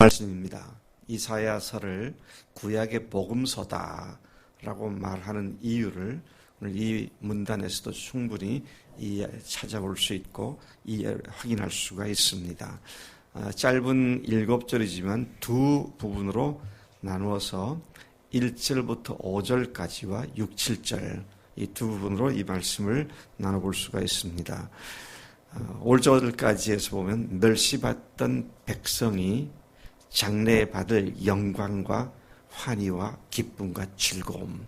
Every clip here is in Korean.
말씀입니다. 이사야서를 구약의 복음서다라고 말하는 이유를 오늘 이 문단에서도 충분히 찾아볼 수 있고 확인할 수가 있습니다. 짧은 7절이지만 두 부분으로 나누어서 1절부터 5절까지와 6, 7절 이 두 부분으로 이 말씀을 나눠볼 수가 있습니다. 5절까지에서 보면 멸시받던 백성이 장래받을 영광과 환희와 기쁨과 즐거움,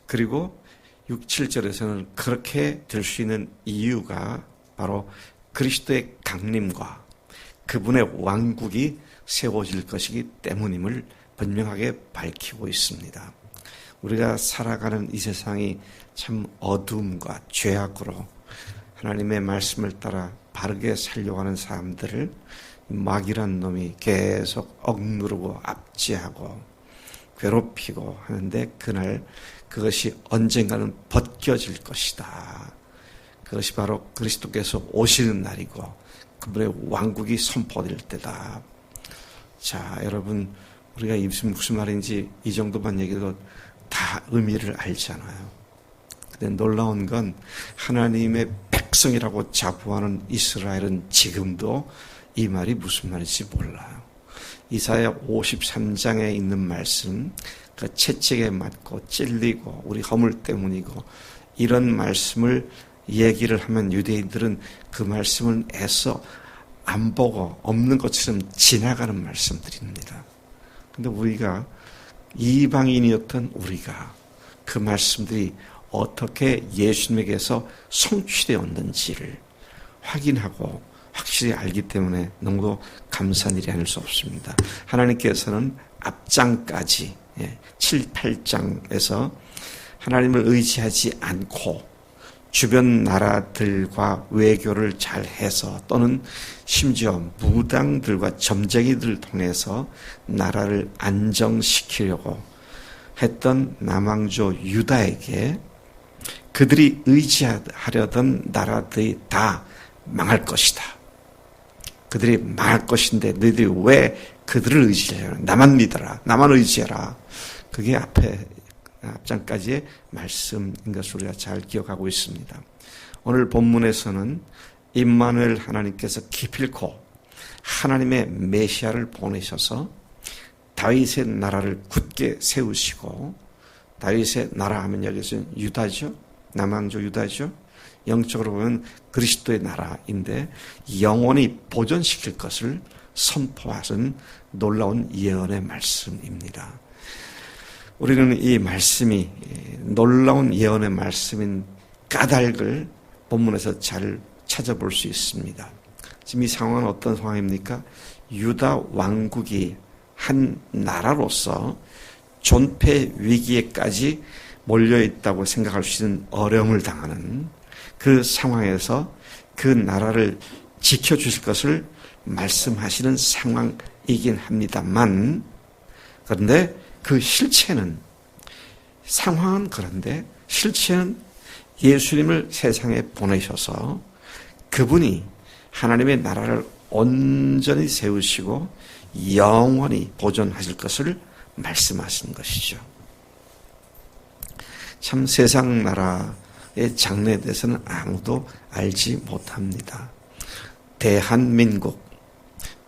그리고 6, 7절에서는 그렇게 될 수 있는 이유가 바로 그리스도의 강림과 그분의 왕국이 세워질 것이기 때문임을 분명하게 밝히고 있습니다. 우리가 살아가는 이 세상이 참 어두움과 죄악으로 하나님의 말씀을 따라 바르게 살려고 하는 사람들을 마귀란 놈이 계속 억누르고 압제하고 괴롭히고 하는데, 그날 그것이 언젠가는 벗겨질 것이다. 그것이 바로 그리스도께서 오시는 날이고 그분의 왕국이 선포될 때다. 자, 여러분, 우리가 무슨 말인지 이 정도만 얘기해도 다 의미를 알잖아요. 근데 놀라운 건 하나님의 백성이라고 자부하는 이스라엘은 지금도 이 말이 무슨 말인지 몰라요. 이사야 53장에 있는 말씀, 그 채찍에 맞고 찔리고 우리 허물 때문이고 이런 말씀을 얘기를 하면 유대인들은 그 말씀을 애써 안 보고 없는 것처럼 지나가는 말씀들입니다. 근데 우리가 이방인이었던 우리가 그 말씀들이 어떻게 예수님에게서 성취되었는지를 확인하고 확실히 알기 때문에 너무도 감사한 일이 아닐 수 없습니다. 하나님께서는 앞장까지 7, 8장에서 하나님을 의지하지 않고 주변 나라들과 외교를 잘해서 또는 심지어 무당들과 점쟁이들을 통해서 나라를 안정시키려고 했던 남왕조 유다에게 그들이 의지하려던 나라들이 다 망할 것이다. 그들이 망할 것인데 너희들이 왜 그들을 의지하냐? 나만 믿어라. 나만 의지해라. 그게 앞장까지의 말씀인 것을 우리가 잘 기억하고 있습니다. 오늘 본문에서는 임마누엘 하나님께서 기필코 하나님의 메시아를 보내셔서 다윗의 나라를 굳게 세우시고, 다윗의 나라 하면 여기서 유다죠. 남왕조 유다죠. 영적으로 보면 그리스도의 나라인데 영원히 보존시킬 것을 선포하신 놀라운 예언의 말씀입니다. 우리는 이 말씀이 놀라운 예언의 말씀인 까닭을 본문에서 잘 찾아볼 수 있습니다. 지금 이 상황은 어떤 상황입니까? 유다 왕국이 한 나라로서 존폐 위기에까지 몰려있다고 생각할 수 있는 어려움을 당하는 그 상황에서 그 나라를 지켜주실 것을 말씀하시는 상황이긴 합니다만, 그런데 그 실체는, 상황은 그런데 실체는 예수님을 세상에 보내셔서 그분이 하나님의 나라를 온전히 세우시고 영원히 보존하실 것을 말씀하시는 것이죠. 참 세상 나라의 장래에 대해서는 아무도 알지 못합니다. 대한민국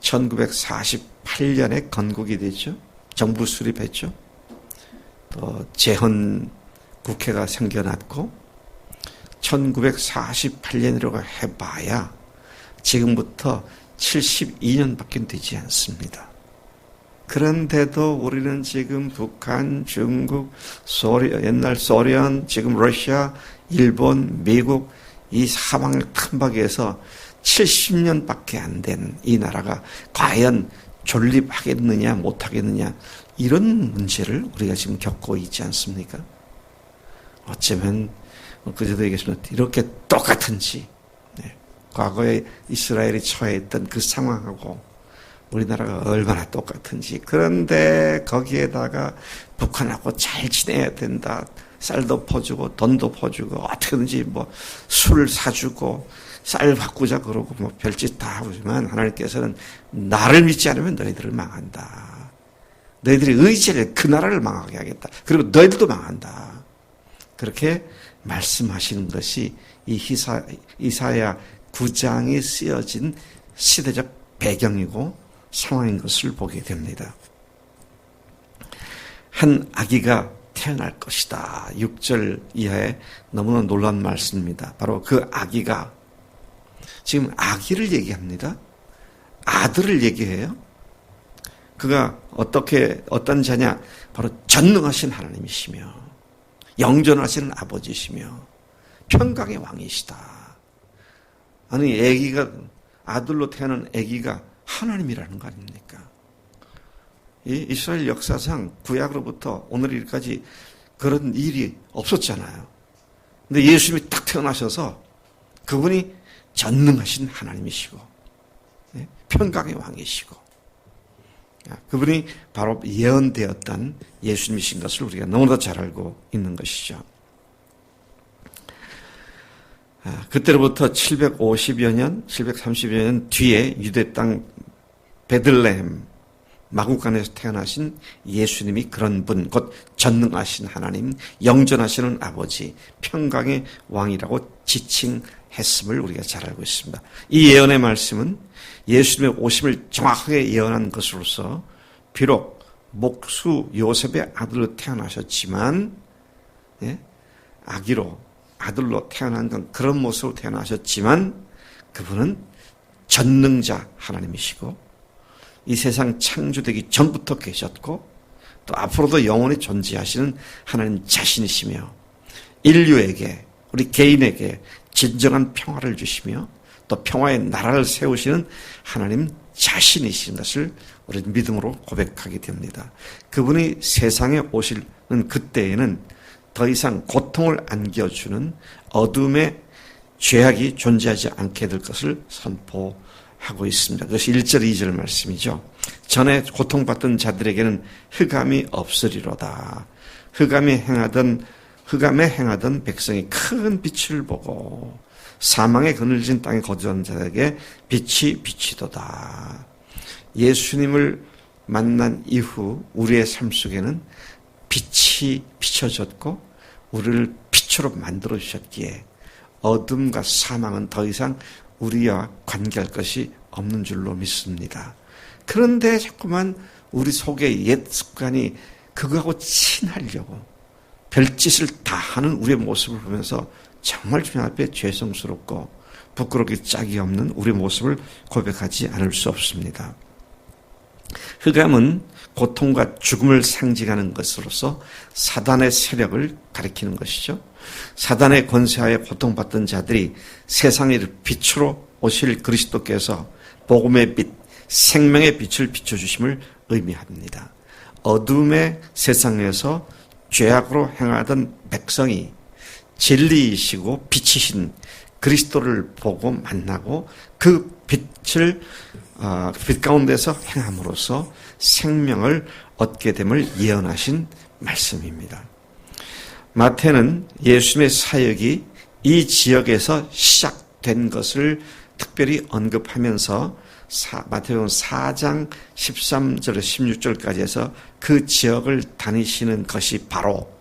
1948년에 건국이 되죠. 정부 수립했죠. 또 재헌 국회가 생겨났고 1948년이라고 해봐야 지금부터 72년밖에 되지 않습니다. 그런데도 우리는 지금 북한, 중국, 옛날 소련, 지금 러시아, 일본, 미국 이 사방 칸박이에서 70년밖에 안 된 이 나라가 과연 존립하겠느냐 못하겠느냐, 이런 문제를 우리가 지금 겪고 있지 않습니까? 어쩌면 그제도 얘기했지만 이렇게 똑같은지, 과거에 이스라엘이 처해있던 그 상황하고 우리나라가 얼마나 똑같은지. 그런데 거기에다가 북한하고 잘 지내야 된다. 쌀도 퍼주고 돈도 퍼주고 어떻게든지 술 사주고 쌀 바꾸자 그러고 뭐 별짓 다 하지만 하나님께서는 나를 믿지 않으면 너희들을 망한다. 너희들이 의지를 그 나라를 망하게 하겠다. 그리고 너희들도 망한다. 그렇게 말씀하시는 것이 이 이사야 9장에 쓰여진 시대적 배경이고 상황인 것을 보게 됩니다. 한 아기가 태어날 것이다. 6절 이하에 너무나 놀라운 말씀입니다. 바로 그 아기가 지금 아기를 얘기합니다. 아들을 얘기해요. 그가 어떤 자냐? 바로 전능하신 하나님이시며 영존하시는 아버지시며 평강의 왕이시다. 아니 아기가 아들로 태어난 아기가 하나님이라는 거 아닙니까? 이 이스라엘 역사상 구약으로부터 오늘까지 그런 일이 없었잖아요. 근데 예수님이 딱 태어나셔서 그분이 전능하신 하나님이시고 평강의 왕이시고 그분이 바로 예언되었던 예수님이신 것을 우리가 너무나 잘 알고 있는 것이죠. 그때로부터 750여 년, 730여 년 뒤에 유대 땅 베들레헴 마구간에서 태어나신 예수님이 그런 분, 곧 전능하신 하나님, 영존하시는 아버지, 평강의 왕이라고 지칭했음을 우리가 잘 알고 있습니다. 이 예언의 말씀은 예수님의 오심을 정확하게 예언한 것으로서 비록 목수 요셉의 아들로 태어나셨지만 아들로 태어난 건 그런 모습으로 태어나셨지만 그분은 전능자 하나님이시고 이 세상 창조되기 전부터 계셨고 또 앞으로도 영원히 존재하시는 하나님 자신이시며 인류에게 우리 개인에게 진정한 평화를 주시며 또 평화의 나라를 세우시는 하나님 자신이신 것을 우리는 믿음으로 고백하게 됩니다. 그분이 세상에 오시는 그때에는 더 이상 고통을 안겨주는 어둠의 죄악이 존재하지 않게 될 것을 선포하고 있습니다. 그것이 1절, 2절 말씀이죠. 전에 고통받던 자들에게는 흑암이 없으리로다. 흑암에 행하던 백성이 큰 빛을 보고 사망의 그늘진 땅에 거주하는 자에게 빛이 비치도다. 예수님을 만난 이후 우리의 삶 속에는 빛이 비춰졌고 우리를 빛으로 만들어 주셨기에 어둠과 사망은 더 이상 우리와 관계할 것이 없는 줄로 믿습니다. 그런데 자꾸만 우리 속의 옛 습관이 그거하고 친하려고 별짓을 다 하는 우리의 모습을 보면서 정말 주님 앞에 죄송스럽고 부끄럽기 짝이 없는 우리의 모습을 고백하지 않을 수 없습니다. 흑암은 고통과 죽음을 상징하는 것으로서 사단의 세력을 가리키는 것이죠. 사단의 권세하에 고통받던 자들이 세상의 빛으로 오실 그리스도께서 복음의 빛, 생명의 빛을 비춰주심을 의미합니다. 어둠의 세상에서 죄악으로 행하던 백성이 진리이시고 빛이신 그리스도를 보고 만나고 그 빛을 빛 가운데서 행함으로써 생명을 얻게 됨을 예언하신 말씀입니다. 마태는 예수님의 사역이 이 지역에서 시작된 것을 특별히 언급하면서 마태복음 4장 13절에서 16절까지 해서 그 지역을 다니시는 것이 바로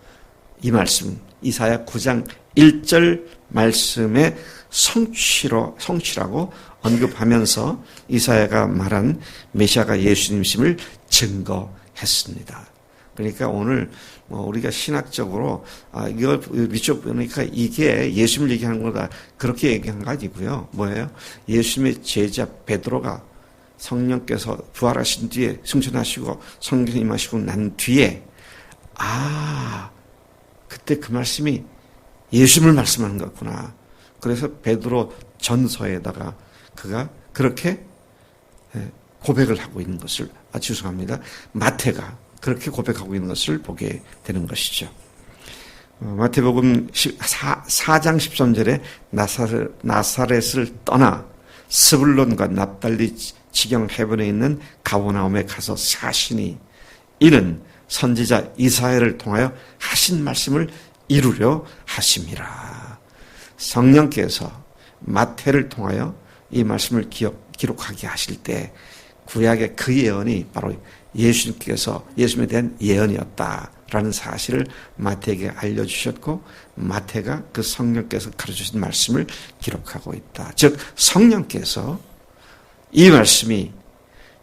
이 말씀, 이사야 9장 1절 말씀의 성취라고 언급하면서 이사야가 말한 메시아가 예수님이심을 증거했습니다. 그러니까 오늘 우리가 신학적으로 이걸 미처 보니까 이게 예수님을 얘기하는 거다 그렇게 얘기한 거 아니고요. 뭐예요? 예수님의 제자 베드로가 성령께서 부활하신 뒤에 승천하시고 성령 임하시고 난 뒤에 그때 그 말씀이 예수님을 말씀하는 거구나. 그래서 베드로 전서에다가 그가 그렇게 고백을 하고 있는 것을 죄송합니다. 마태가 그렇게 고백하고 있는 것을 보게 되는 것이죠. 마태복음 4장 13절에 나사렛을 떠나 스불론과 납달리 지경 해변에 있는 가버나움에 가서 사시니 이는 선지자 이사야를 통하여 하신 말씀을 이루려 하심이라. 성령께서 마태를 통하여 이 말씀을 기록하게 하실 때 구약의 그 예언이 바로 예수님에 대한 예언이었다라는 사실을 마태에게 알려주셨고 마태가 그 성령께서 가르쳐주신 말씀을 기록하고 있다. 즉 성령께서 이 말씀이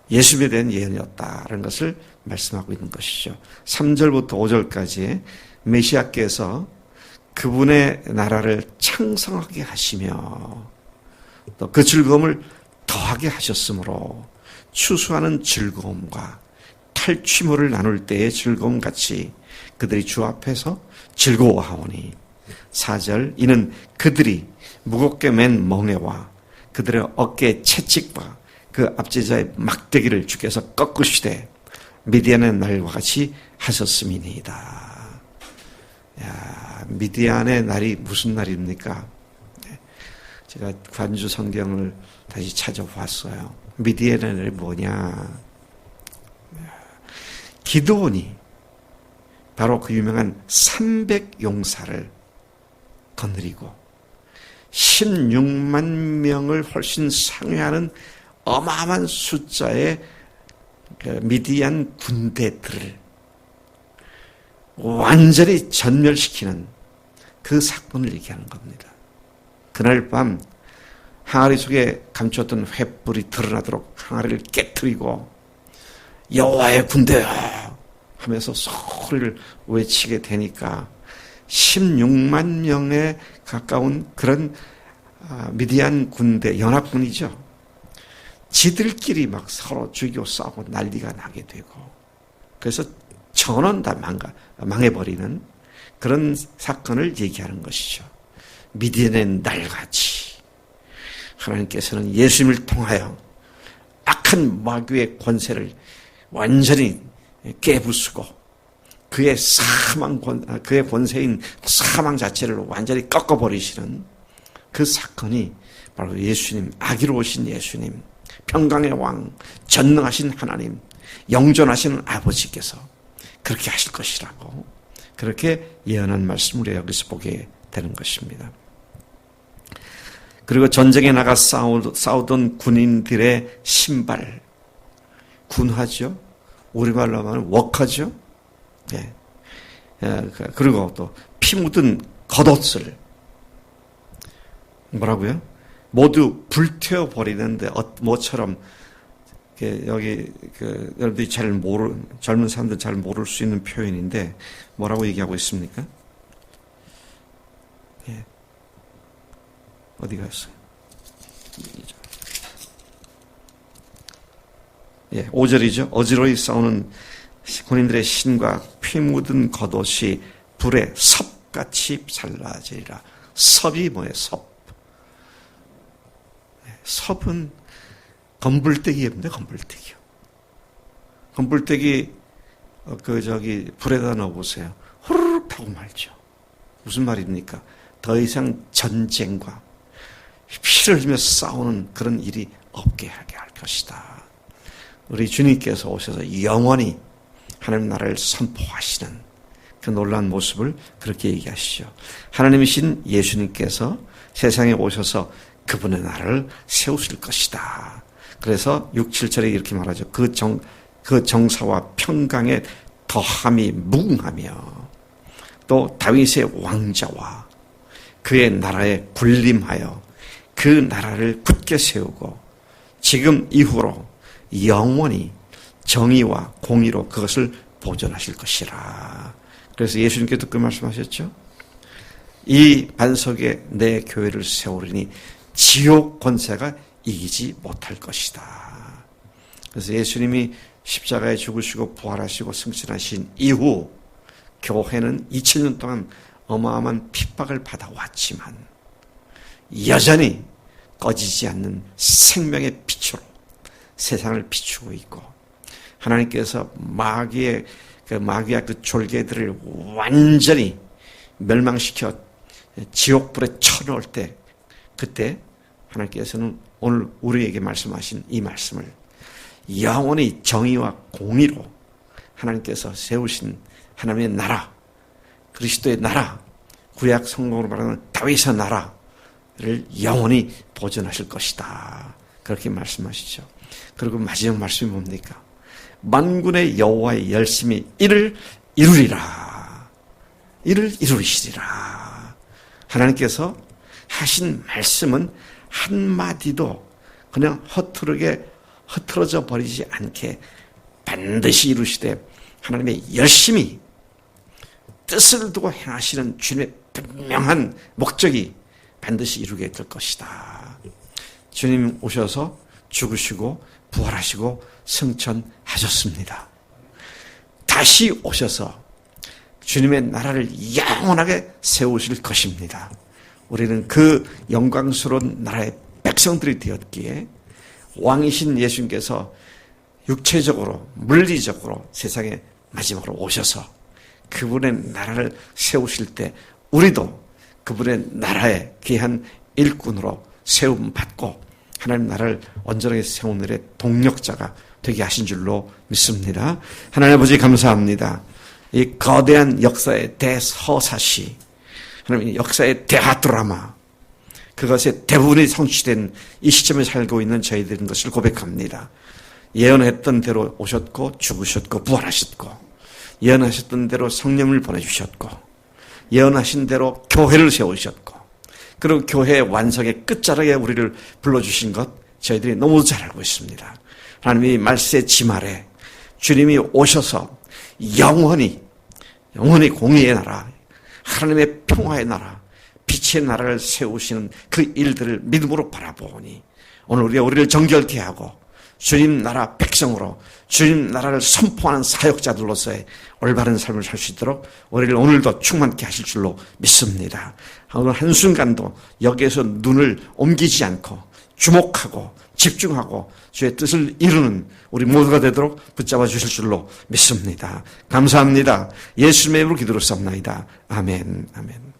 예수님에 대한 예언이었다라는 것을 말씀하고 있는 것이죠. 3절부터 5절까지의 메시아께서 그분의 나라를 창성하게 하시며 또 그 즐거움을 더하게 하셨으므로 추수하는 즐거움과 탈취물을 나눌 때의 즐거움같이 그들이 주 앞에서 즐거워하오니 4절 이는 그들이 무겁게 맨 멍에와 그들의 어깨의 채찍과 그 압제자의 막대기를 주께서 꺾으시되 미디안의 날과 같이 하셨음이니이다. 미디안의 날이 무슨 날입니까? 제가 관주 성경을 다시 찾아봤어요. 미디안의 날이 뭐냐? 기드온이 바로 그 유명한 300용사를 거느리고 16만 명을 훨씬 상회하는 어마어마한 숫자의 미디안 군대들을 완전히 전멸시키는 그 사건을 얘기하는 겁니다. 그날 밤 항아리 속에 감추었던 횃불이 드러나도록 항아리를 깨트리고 여호와의 군대야 하면서 소리를 외치게 되니까 16만 명에 가까운 그런 미디안 군대, 연합군이죠. 지들끼리 막 서로 죽이고 싸우고 난리가 나게 되고 그래서 전원 다 망해버리는 그런 사건을 얘기하는 것이죠. 미디안의 날같이 하나님께서는 예수님을 통하여 악한 마귀의 권세를 완전히 깨부수고 그의 그의 권세인 사망 자체를 완전히 꺾어버리시는 그 사건이 바로 예수님, 아기로우신 예수님, 평강의 왕, 전능하신 하나님, 영존하시는 아버지께서 그렇게 하실 것이라고 그렇게 예언한 말씀을 여기서 보게 되는 것입니다. 그리고 전쟁에 나가 싸우던 군인들의 신발, 군화죠. 우리말로 하면 웍화죠. 네. 그리고 또 피 묻은 겉옷을 뭐라고요? 모두 불태워 버리는데 뭐처럼 여기 여러분들이 젊은 사람들 잘 모를 수 있는 표현인데 뭐라고 얘기하고 있습니까? 예. 어디 갔어요? 예, 5절이죠. 어지러이 싸우는 군인들의 신과 피 묻은 겉옷이 불에 섭같이 살라지리라. 섭이 뭐예요? 섭. 섭은 건불대기인데 건불대기요. 건불대기 불에다 넣어보세요. 후루룩 하고 말죠. 무슨 말입니까? 더 이상 전쟁과 피를 흘리며 싸우는 그런 일이 없게 하게 할 것이다. 우리 주님께서 오셔서 영원히 하나님 나라를 선포하시는 그 놀라운 모습을 그렇게 얘기하시죠. 하나님이신 예수님께서 세상에 오셔서 그분의 나라를 세우실 것이다. 그래서 6, 7절에 이렇게 말하죠. 그 정사와 평강의 더함이 무궁하며 또 다윗의 왕자와 그의 나라에 군림하여 그 나라를 굳게 세우고 지금 이후로 영원히 정의와 공의로 그것을 보존하실 것이라. 그래서 예수님께서 그 말씀하셨죠. 이 반석에 내 교회를 세우리니 지옥 권세가 이기지 못할 것이다. 그래서 예수님이 십자가에 죽으시고 부활하시고 승천하신 이후 교회는 2000년 동안 어마어마한 핍박을 받아왔지만 여전히 꺼지지 않는 생명의 빛으로 세상을 비추고 있고 하나님께서 마귀의 그 졸개들을 완전히 멸망시켜 지옥불에 쳐넣을 때 그때 하나님께서는 오늘 우리에게 말씀하신 이 말씀을 영원히 정의와 공의로 하나님께서 세우신 하나님의 나라, 그리스도의 나라, 구약 성경으로 말하는 다윗의 나라를 영원히 보존하실 것이다. 그렇게 말씀하시죠. 그리고 마지막 말씀이 뭡니까? 만군의 여호와의 열심히 이를 이루리라. 이를 이루시리라. 하나님께서 하신 말씀은 한마디도 그냥 흐트러져 버리지 않게 반드시 이루시되 하나님의 열심히 뜻을 두고 행하시는 주님의 분명한 목적이 반드시 이루게 될 것이다. 주님 오셔서 죽으시고 부활하시고 승천하셨습니다. 다시 오셔서 주님의 나라를 영원하게 세우실 것입니다. 우리는 그 영광스러운 나라의 백성들이 되었기에 왕이신 예수님께서 육체적으로 물리적으로 세상에 마지막으로 오셔서 그분의 나라를 세우실 때 우리도 그분의 나라의 귀한 일꾼으로 세움받고 하나님 나라를 온전하게 세우는 일의 동력자가 되게 하신 줄로 믿습니다. 하나님 아버지 감사합니다. 이 거대한 역사의 대서사시, 하나님 역사의 대하드라마, 그것의 대부분이 성취된 이 시점에 살고 있는 저희들인 것을 고백합니다. 예언했던 대로 오셨고 죽으셨고 부활하셨고 예언하셨던 대로 성령을 보내주셨고 예언하신 대로 교회를 세우셨고 그리고 교회의 완성의 끝자락에 우리를 불러주신 것 저희들이 너무 잘 알고 있습니다. 하나님이 말세 지말에 주님이 오셔서 영원히 공의의 나라, 하나님의 평화의 나라, 빛의 나라를 세우시는 그 일들을 믿음으로 바라보니 오늘 우리를 정결케 하고 주님 나라 백성으로 주님 나라를 선포하는 사역자들로서의 올바른 삶을 살 수 있도록 우리를 오늘도 충만케 하실 줄로 믿습니다. 오늘 한순간도 여기에서 눈을 옮기지 않고 주목하고 집중하고 주의 뜻을 이루는 우리 모두가 되도록 붙잡아 주실 줄로 믿습니다. 감사합니다. 예수님의 이름으로 기도를 쌉나이다. 아멘. 아멘.